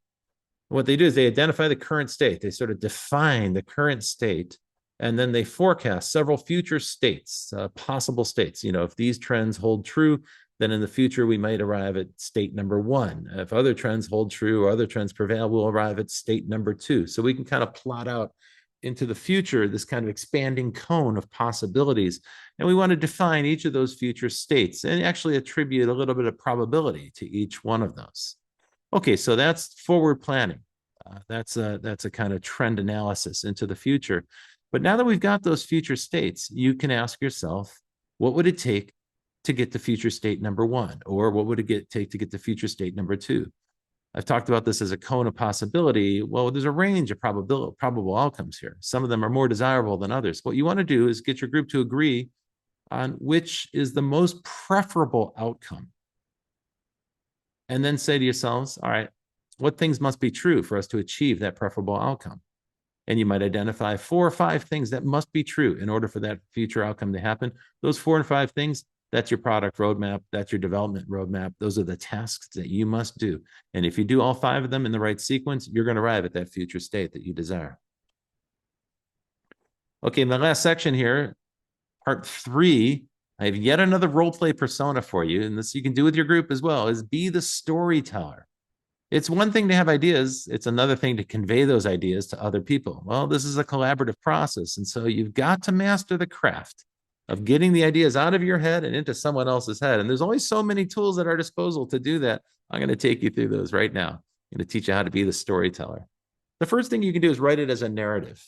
Speaker 1: What they do is they identify the current state. They sort of define the current state, and then they forecast several future states, possible states. If these trends hold true, Then in the future, we might arrive at state number 1. If other trends hold true or other trends prevail, we'll arrive at state number 2. So we can kind of plot out into the future this kind of expanding cone of possibilities. And we want to define each of those future states and actually attribute a little bit of probability to each one of those. Okay, so that's forward planning. That's a kind of trend analysis into the future. But now that we've got those future states, you can ask yourself, what would it take to get to future state number 1? Or what would it take to get to future state number 2? I've talked about this as a cone of possibility. Well, there's a range of probable outcomes here. Some of them are more desirable than others. What you want to do is get your group to agree on which is the most preferable outcome. And then say to yourselves, all right, what things must be true for us to achieve that preferable outcome? And you might identify 4 or 5 things that must be true in order for that future outcome to happen. Those 4 or 5 things, that's your product roadmap. That's your development roadmap. Those are the tasks that you must do. And if you do all 5 of them in the right sequence, you're going to arrive at that future state that you desire. Okay, in the last section here, part 3, I have yet another role play persona for you. And this you can do with your group as well, is be the storyteller. It's one thing to have ideas. It's another thing to convey those ideas to other people. Well, this is a collaborative process. And so you've got to master the craft of getting the ideas out of your head and into someone else's head. And there's only so many tools at our disposal to do that. I'm going to take you through those right now. I'm going to teach you how to be the storyteller. The first thing you can do is write it as a narrative.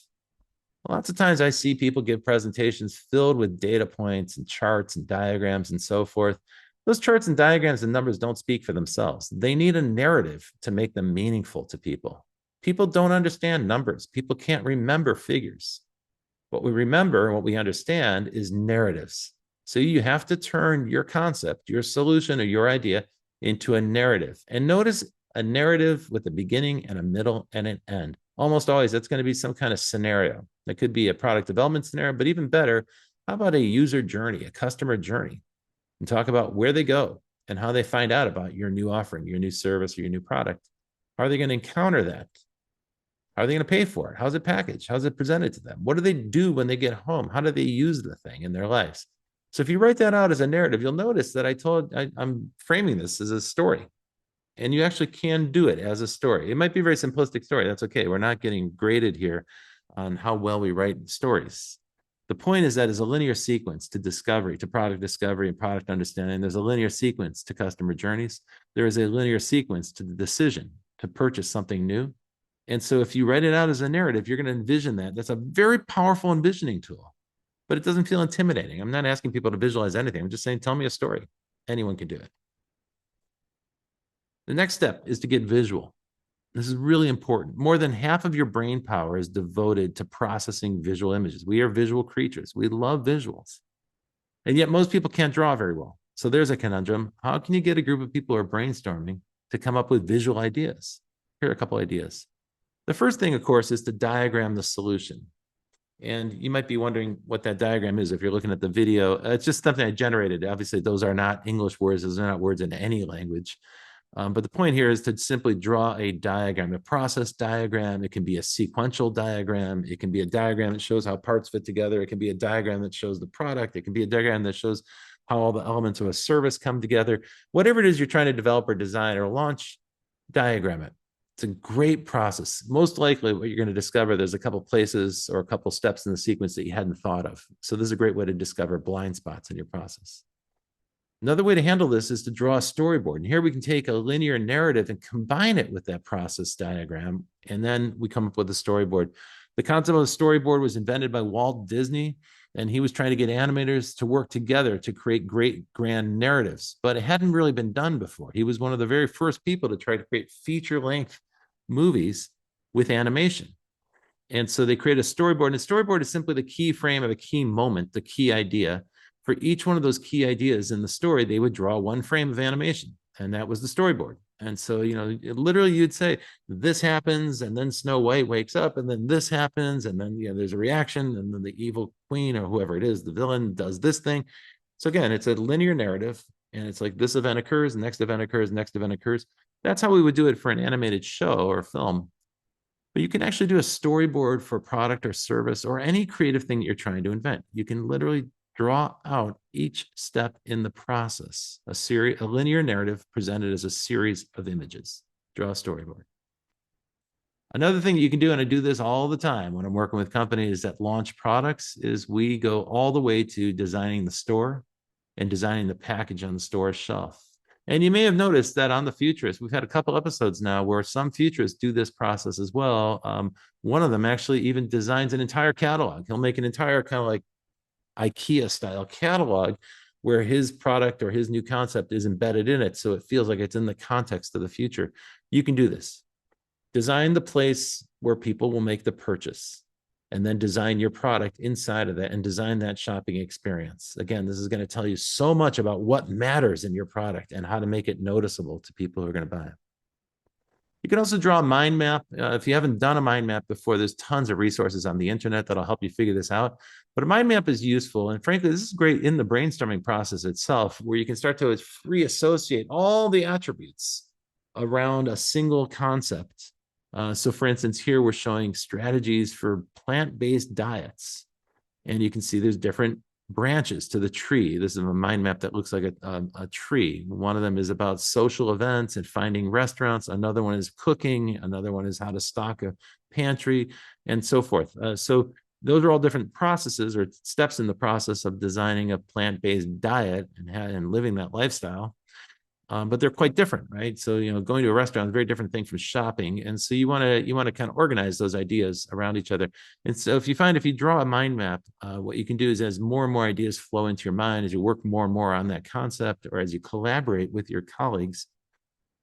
Speaker 1: Lots of times I see people give presentations filled with data points and charts and diagrams and so forth. Those charts and diagrams and numbers don't speak for themselves. They need a narrative to make them meaningful to people. People don't understand numbers. People can't remember figures. What we remember and what we understand is narratives. So you have to turn your concept, your solution, or your idea into a narrative. And notice a narrative with a beginning and a middle and an end. Almost always, that's going to be some kind of scenario. That could be a product development scenario, but even better, how about a user journey, a customer journey? And talk about where they go and how they find out about your new offering, your new service, or your new product. How are they going to encounter that? How are they going to pay for it? How's it packaged? How's it presented to them? What do they do when they get home? How do they use the thing in their lives? So if you write that out as a narrative, you'll notice that I'm framing this as a story. And you actually can do it as a story. It might be a very simplistic story. That's okay. We're not getting graded here on how well we write stories. The point is that there's a linear sequence to discovery, to product discovery and product understanding. There's a linear sequence to customer journeys. There is a linear sequence to the decision to purchase something new. And so if you write it out as a narrative, you're going to envision that. That's a very powerful envisioning tool, but it doesn't feel intimidating. I'm not asking people to visualize anything. I'm just saying, tell me a story. Anyone can do it. The next step is to get visual. This is really important. More than half of your brain power is devoted to processing visual images. We are visual creatures. We love visuals. And yet most people can't draw very well. So there's a conundrum. How can you get a group of people who are brainstorming to come up with visual ideas? Here are a couple ideas. The first thing, of course, is to diagram the solution. And you might be wondering what that diagram is if you're looking at the video. It's just something I generated. Obviously, those are not English words. Those are not words in any language. But the point here is to simply draw a diagram, a process diagram. It can be a sequential diagram. It can be a diagram that shows how parts fit together. It can be a diagram that shows the product. It can be a diagram that shows how all the elements of a service come together. Whatever it is you're trying to develop or design or launch, diagram it. It's a great process. Most likely what you're going to discover, there's a couple places or a couple steps in the sequence that you hadn't thought of. So this is a great way to discover blind spots in your process. Another way to handle this is to draw a storyboard. And here we can take a linear narrative and combine it with that process diagram. And then we come up with a storyboard. The concept of a storyboard was invented by Walt Disney, and he was trying to get animators to work together to create great grand narratives, but it hadn't really been done before. He was one of the very first people to try to create feature-length movies with animation. And so they created a storyboard, and a storyboard is simply the key frame of a key moment, the key idea. For each one of those key ideas in the story, they would draw one frame of animation, and that was the storyboard. And so, literally you'd say, this happens, and then Snow White wakes up, and then this happens, and then, there's a reaction, and then the evil queen or whoever it is, the villain, does this thing. So again, it's a linear narrative, and it's like this event occurs, next event occurs, next event occurs. That's how we would do it for an animated show or film. But you can actually do a storyboard for product or service or any creative thing that you're trying to invent. You can literally Draw out each step in the process, a linear narrative presented as a series of images. Draw a storyboard. Another thing you can do, and I do this all the time when I'm working with companies that launch products, is we go all the way to designing the store and designing the package on the store shelf. And you may have noticed that on the Futurists, we've had a couple episodes now where some Futurists do this process as well. One of them actually even designs an entire catalog. He'll make an entire kind of like IKEA style catalog where his product or his new concept is embedded in it. So it feels like it's in the context of the future. You can do this. Design the place where people will make the purchase, and then design your product inside of that and design that shopping experience. Again, this is going to tell you so much about what matters in your product and how to make it noticeable to people who are going to buy it. You can also draw a mind map. If you haven't done a mind map before, there's tons of resources on the internet that'll help you figure this out. But a mind map is useful. And frankly, this is great in the brainstorming process itself, where you can start to reassociate all the attributes around a single concept. So for instance, here we're showing strategies for plant-based diets. And you can see there's different branches to the tree. This is a mind map that looks like a tree. One of them is about social events and finding restaurants. Another one is cooking. Another one is how to stock a pantry and so forth. So those are all different processes or steps in the process of designing a plant-based diet and living that lifestyle. But they're quite different, right? So, going to a restaurant is a very different thing from shopping. And so you want to kind of organize those ideas around each other. And so if you draw a mind map, what you can do is as more and more ideas flow into your mind, as you work more and more on that concept, or as you collaborate with your colleagues,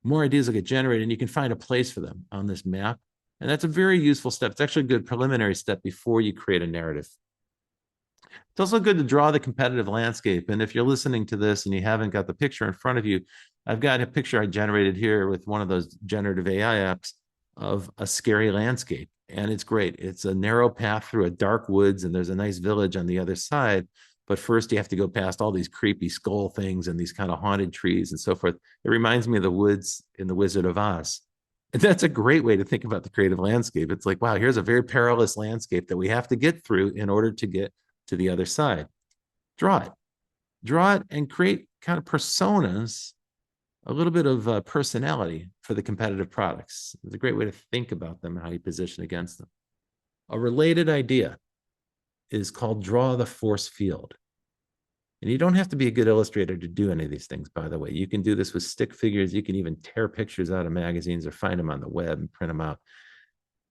Speaker 1: more ideas will get generated and you can find a place for them on this map. And that's a very useful step. It's actually a good preliminary step before you create a narrative. It's also good to draw the competitive landscape. And if you're listening to this and you haven't got the picture in front of you, I've got a picture I generated here with one of those generative AI apps of a scary landscape. And it's great. It's a narrow path through a dark woods, and there's a nice village on the other side. But first, you have to go past all these creepy skull things and these kind of haunted trees and so forth. It reminds me of the woods in The Wizard of Oz. And that's a great way to think about the creative landscape. It's like, wow, here's a very perilous landscape that we have to get through in order to get to the other side. Draw it and create kind of personas, a little bit of personality for the competitive products. It's a great way to think about them and how you position against them. A related idea is called draw the force field. And you don't have to be a good illustrator to do any of these things, by the way. You can do this with stick figures. You can even tear pictures out of magazines or find them on the web and print them out.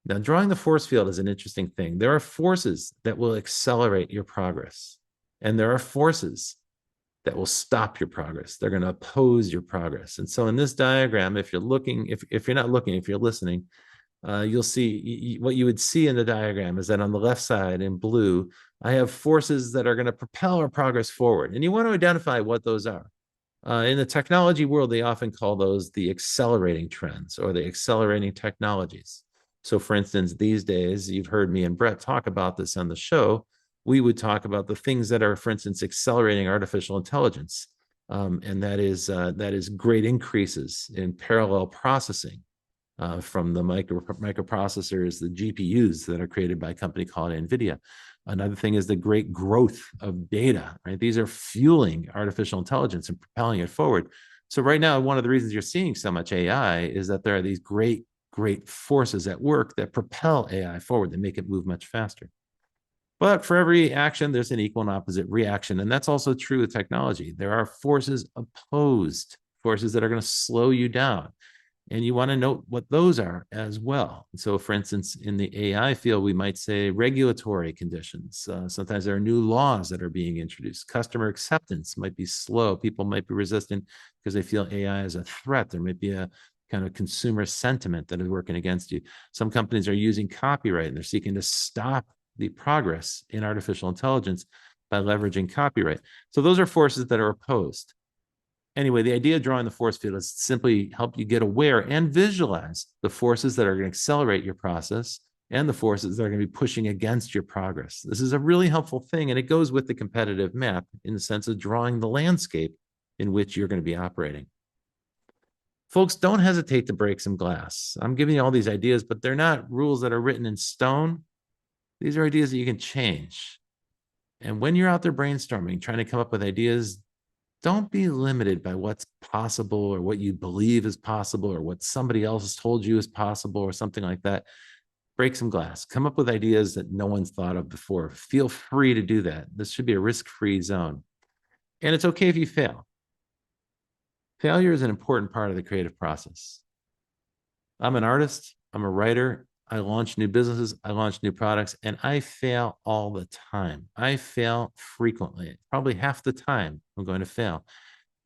Speaker 1: Now, drawing the force field is an interesting thing. There are forces that will accelerate your progress, and there are forces that will stop your progress. They're going to oppose your progress. And so in this diagram, if you're looking, if you're not looking, if you're listening, you'll see what you would see in the diagram is that on the left side in blue, I have forces that are going to propel our progress forward. And you want to identify what those are. In the technology world, they often call those the accelerating trends or the accelerating technologies. So for instance, these days, you've heard me and Brett talk about this on the show. We would talk about the things that are, for instance, accelerating artificial intelligence. And that is great increases in parallel processing from the microprocessors, the GPUs that are created by a company called NVIDIA. Another thing is the great growth of data, right? These are fueling artificial intelligence and propelling it forward. So right now, one of the reasons you're seeing so much AI is that there are these great forces at work that propel AI forward, that make it move much faster. But for every action, there's an equal and opposite reaction. And that's also true with technology. There are forces opposed, forces that are going to slow you down. And you want to note what those are as well. So for instance, in the AI field, we might say regulatory conditions. Sometimes there are new laws that are being introduced. Customer acceptance might be slow. People might be resistant because they feel AI is a threat. There might be a kind of consumer sentiment that is working against you. Some companies are using copyright and they're seeking to stop the progress in artificial intelligence by leveraging copyright. So those are forces that are opposed. Anyway, the idea of drawing the force field is simply help you get aware and visualize the forces that are going to accelerate your process and the forces that are going to be pushing against your progress. This is a really helpful thing, and it goes with the competitive map in the sense of drawing the landscape in which you're going to be operating. Folks, don't hesitate to break some glass. I'm giving you all these ideas, but they're not rules that are written in stone. These are ideas that you can change. And when you're out there brainstorming, trying to come up with ideas, don't be limited by what's possible or what you believe is possible or what somebody else has told you is possible or something like that. Break some glass. Come up with ideas that no one's thought of before. Feel free to do that. This should be a risk-free zone. And it's okay if you fail. Failure is an important part of the creative process. I'm an artist. I'm a writer. I launch new businesses. I launch new products, and I fail all the time. I fail frequently. Probably half the time I'm going to fail.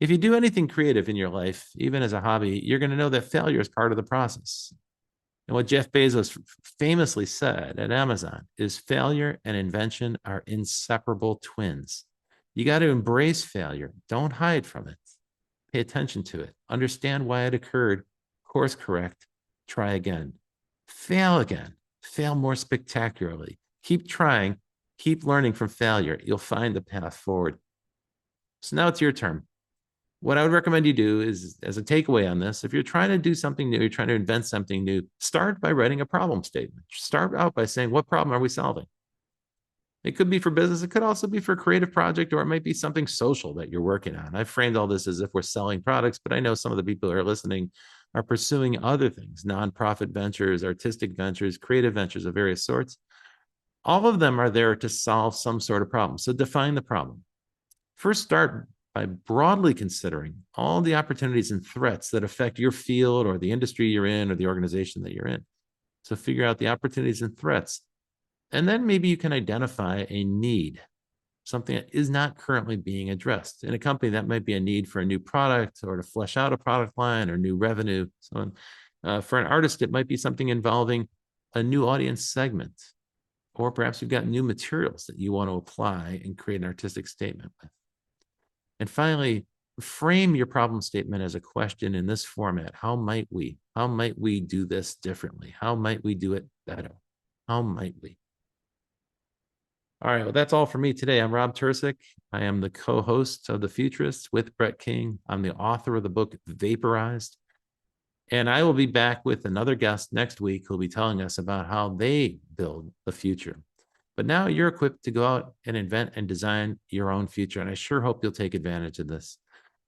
Speaker 1: If you do anything creative in your life, even as a hobby, you're going to know that failure is part of the process. And what Jeff Bezos famously said at Amazon is failure and invention are inseparable twins. You got to embrace failure. Don't hide from it. Pay attention to it. Understand why it occurred. Course correct. Try again. Fail again. Fail more spectacularly. Keep trying. Keep learning from failure. You'll find the path forward. So now it's your turn. What I would recommend you do is, as a takeaway on this, if you're trying to do something new, you're trying to invent something new, start by writing a problem statement. Start out by saying, what problem are we solving? It could be for business. It could also be for a creative project, or it might be something social that you're working on. I've framed all this as if we're selling products, but I know some of the people who are listening are pursuing other things, nonprofit ventures, artistic ventures, creative ventures of various sorts. All of them are there to solve some sort of problem. So define the problem. First, start by broadly considering all the opportunities and threats that affect your field or the industry you're in or the organization that you're in. So figure out the opportunities and threats. And then maybe you can identify a need, something that is not currently being addressed. In a company, that might be a need for a new product or to flesh out a product line or new revenue. So for an artist, it might be something involving a new audience segment, or perhaps you've got new materials that you want to apply and create an artistic statement with. And finally, frame your problem statement as a question in this format. How might we? How might we do this differently? How might we do it better? How might we? All right, well, that's all for me today. I'm Rob Tercek. I am the co-host of The Futurists with Brett King. I'm the author of the book Vaporized. And I will be back with another guest next week who'll be telling us about how they build the future. But now you're equipped to go out and invent and design your own future. And I sure hope you'll take advantage of this.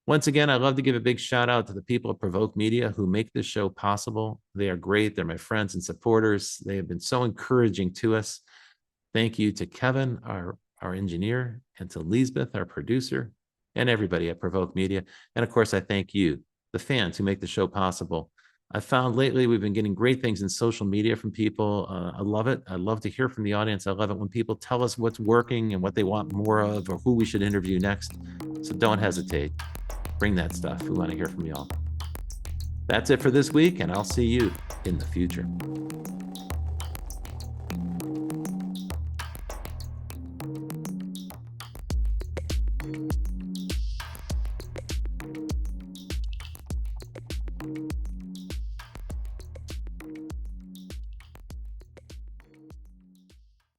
Speaker 1: Once again, I'd love to give a big shout out to the people at Provoke Media who make this show possible. They are great. They're my friends and supporters. They have been so encouraging to us. Thank you to Kevin, our engineer, and to Lisbeth, our producer, and everybody at Provoke Media. And of course, I thank you, the fans who make the show possible. I found lately we've been getting great things in social media from people. I love it. I love to hear from the audience. I love it when people tell us what's working and what they want more of or who we should interview next. So don't hesitate. Bring that stuff. We want to hear from y'all. That's it for this week, and I'll see you in the future.